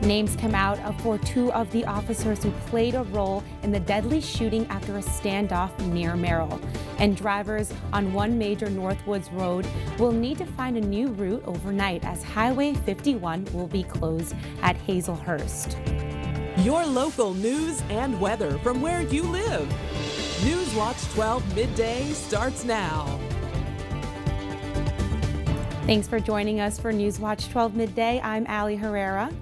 Names come out for two of the officers who played a role in the deadly shooting after a standoff near Merrill. And drivers on one major Northwoods road will need to find a new route overnight as Highway 51 will be closed at Hazelhurst. Your local news and weather from where you live. Newswatch 12 Midday starts now. Thanks for joining us for Newswatch 12 Midday. I'm Allie Herrera.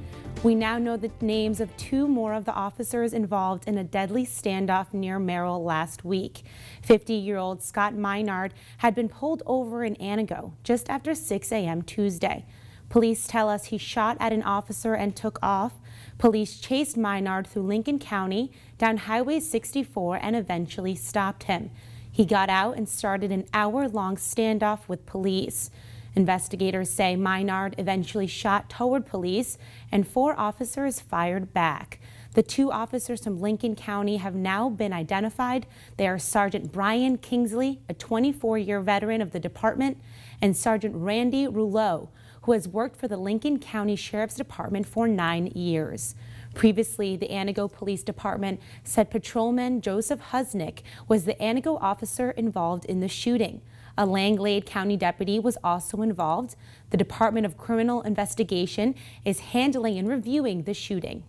We now know the names of two more of the officers involved in a deadly standoff near Merrill last week. 50-year-old Scott Maynard had been pulled over in Anago just after 6 a.m. Tuesday. Police tell us he shot at an officer and took off. Police chased Maynard through Lincoln County, down Highway 64, and eventually stopped him. He got out and started an hour-long standoff with police. Investigators say Maynard eventually shot toward police and 4 officers fired back. The 2 officers from Lincoln County have now been identified. They are Sergeant Brian Kingsley, a 24-year veteran of the department, and Sergeant Randy Rouleau, who has worked for the Lincoln County Sheriff's Department for 9 years. Previously, the Anago Police Department said Patrolman Joseph Husnick was the Anago officer involved in the shooting. A Langlade County deputy was also involved. The Department of Criminal Investigation is handling and reviewing the shooting.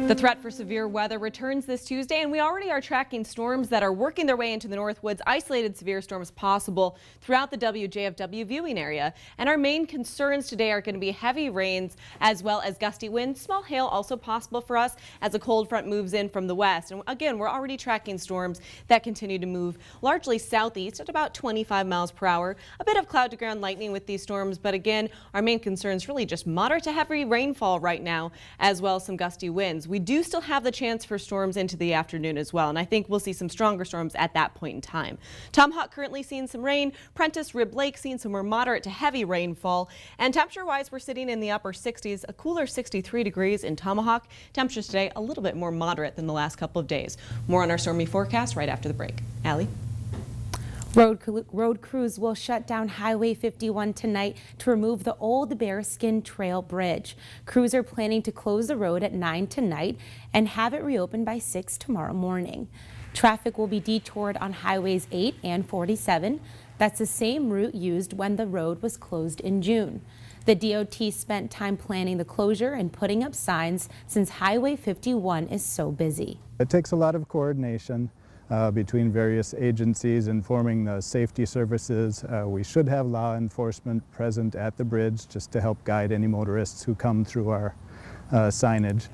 The threat for severe weather returns this Tuesday, and we already are tracking storms that are working their way into the Northwoods. Isolated severe storms possible throughout the WJFW viewing area. And our main concerns today are going to be heavy rains as well as gusty winds. Small hail also possible for us as a cold front moves in from the west. And again, we're already tracking storms that continue to move largely southeast at about 25 miles per hour. A bit of cloud to ground lightning with these storms, but again, our main concern is really just moderate to heavy rainfall right now, as well as some gusty winds. We do still have the chance for storms into the afternoon as well, and I think we'll see some stronger storms at that point in time. Tomahawk currently seeing some rain. Prentice, Rib Lake seeing some more moderate to heavy rainfall. And temperature-wise, we're sitting in the upper 60s, a cooler 63 degrees in Tomahawk. Temperatures today a little bit more moderate than the last couple of days. More on our stormy forecast right after the break. Allie? Road crews will shut down Highway 51 tonight to remove the old Bearskin Trail Bridge. Crews are planning to close the road at 9 tonight and have it reopened by 6 tomorrow morning. Traffic will be detoured on Highways 8 and 47. That's the same route used when the road was closed in June. The DOT spent time planning the closure and putting up signs since Highway 51 is so busy. It takes a lot of coordination between various agencies informing the safety services. We should have law enforcement present at the bridge just to help guide any motorists who come through our signage.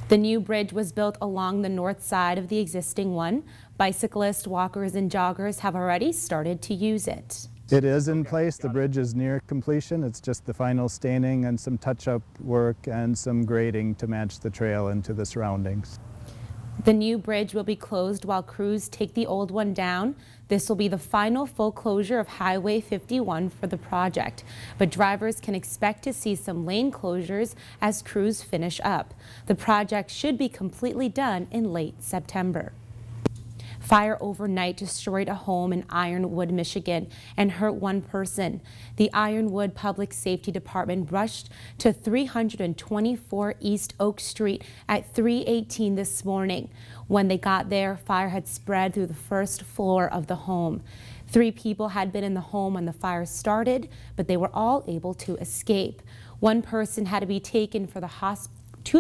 The new bridge was built along the north side of the existing one. Bicyclists, walkers, and joggers have already started to use it. It is in place. The bridge is near completion. It's just the final staining and some touch-up work and some grading to match the trail into the surroundings. The new bridge will be closed while crews take the old one down. This will be the final full closure of Highway 51 for the project, but drivers can expect to see some lane closures as crews finish up. The project should be completely done in late September. Fire overnight destroyed a home in Ironwood, Michigan, and hurt 1 person. The Ironwood Public Safety Department rushed to 324 East Oak Street at 3:18 this morning. When they got there, fire had spread through the first floor of the home. 3 people had been in the home when the fire started, but they were all able to escape. 1 person had to be taken to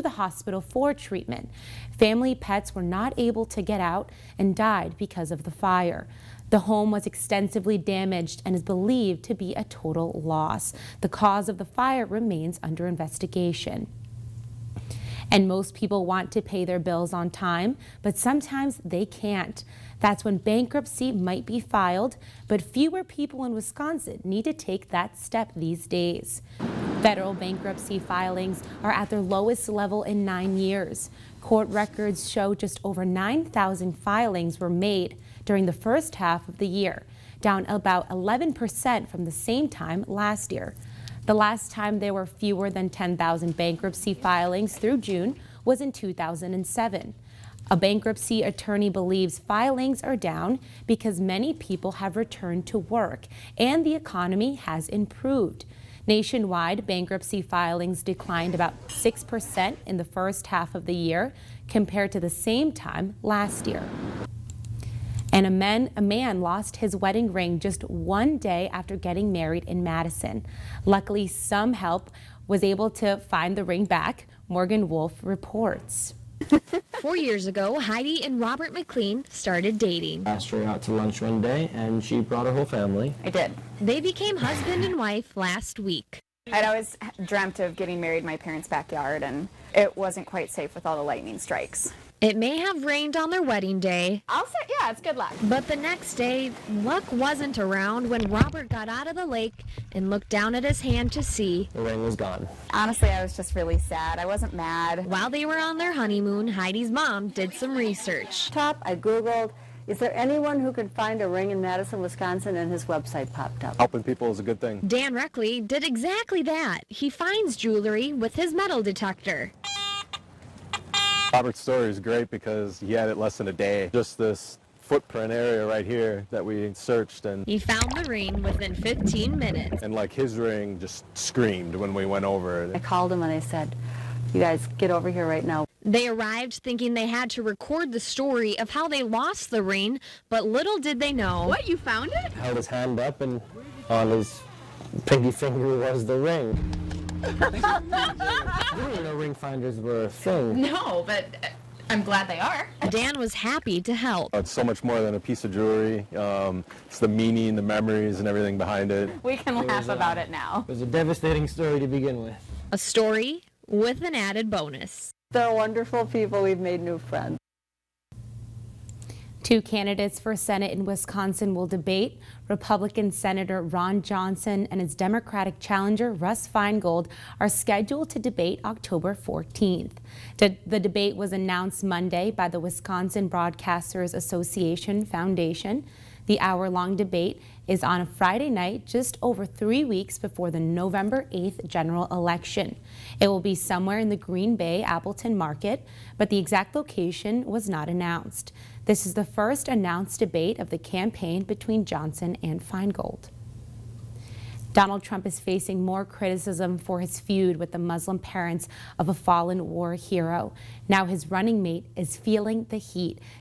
the hospital for treatment. Family pets were not able to get out and died because of the fire. The home was extensively damaged and is believed to be a total loss. The cause of the fire remains under investigation. And most people want to pay their bills on time, but sometimes they can't. That's when bankruptcy might be filed, but fewer people in Wisconsin need to take that step these days. Federal bankruptcy filings are at their lowest level in 9 years. Court records show just over 9,000 filings were made during the first half of the year, down about 11% from the same time last year. The last time there were fewer than 10,000 bankruptcy filings through June was in 2007. A bankruptcy attorney believes filings are down because many people have returned to work and the economy has improved. Nationwide, bankruptcy filings declined about 6% in the first half of the year compared to the same time last year. And a man lost his wedding ring just one day after getting married in Madison. Luckily, some help was able to find the ring back. Morgan Wolf reports. 4 years ago, Heidi and Robert McLean started dating. I asked her out to lunch one day, and she brought her whole family. I did. They became husband and wife last week. I'd always dreamt of getting married in my parents' backyard, and it wasn't quite safe with all the lightning strikes. It may have rained on their wedding day, I'll say, yeah, it's good luck. but the next day, luck wasn't around when Robert got out of the lake and looked down at his hand to see. The ring was gone. Honestly, I was just really sad. I wasn't mad. While they were on their honeymoon, Heidi's mom did some research. I Googled, is there anyone who can find a ring in Madison, Wisconsin, and his website popped up. Helping people is a good thing. Dan Reckley did exactly that. He finds jewelry with his metal detector. Robert's story is great because he had it less than a day. Just this footprint area right here that we searched, and He found the ring within 15 minutes. like his ring just screamed when we went over I it. called him and I said, you guys get over here right now. They arrived thinking they had to record the story of how they lost the ring, but little did they know. What, you found it? Held his hand up, and on his pinky finger was the ring. I didn't know ring finders were a thing. No, but I'm glad they are. Dan was happy to help. It's so much more than a piece of jewelry. It's the meaning, the memories, and everything behind it. We can laugh about it now. It was a devastating story to begin with. A story with an added bonus. They're wonderful people. We've made new friends. Two candidates for Senate in Wisconsin will debate. Republican Senator Ron Johnson and his Democratic challenger Russ Feingold are scheduled to debate October 14th. The debate was announced Monday by the Wisconsin Broadcasters Association Foundation. The hour-long debate is on a Friday night, just over 3 weeks before the November 8th general election. It will be somewhere in the Green Bay Appleton market, but the exact location was not announced. This is the first announced debate of the campaign between Johnson and Feingold. Donald Trump is facing more criticism for his feud with the Muslim parents of a fallen war hero. Now his running mate is feeling the heat.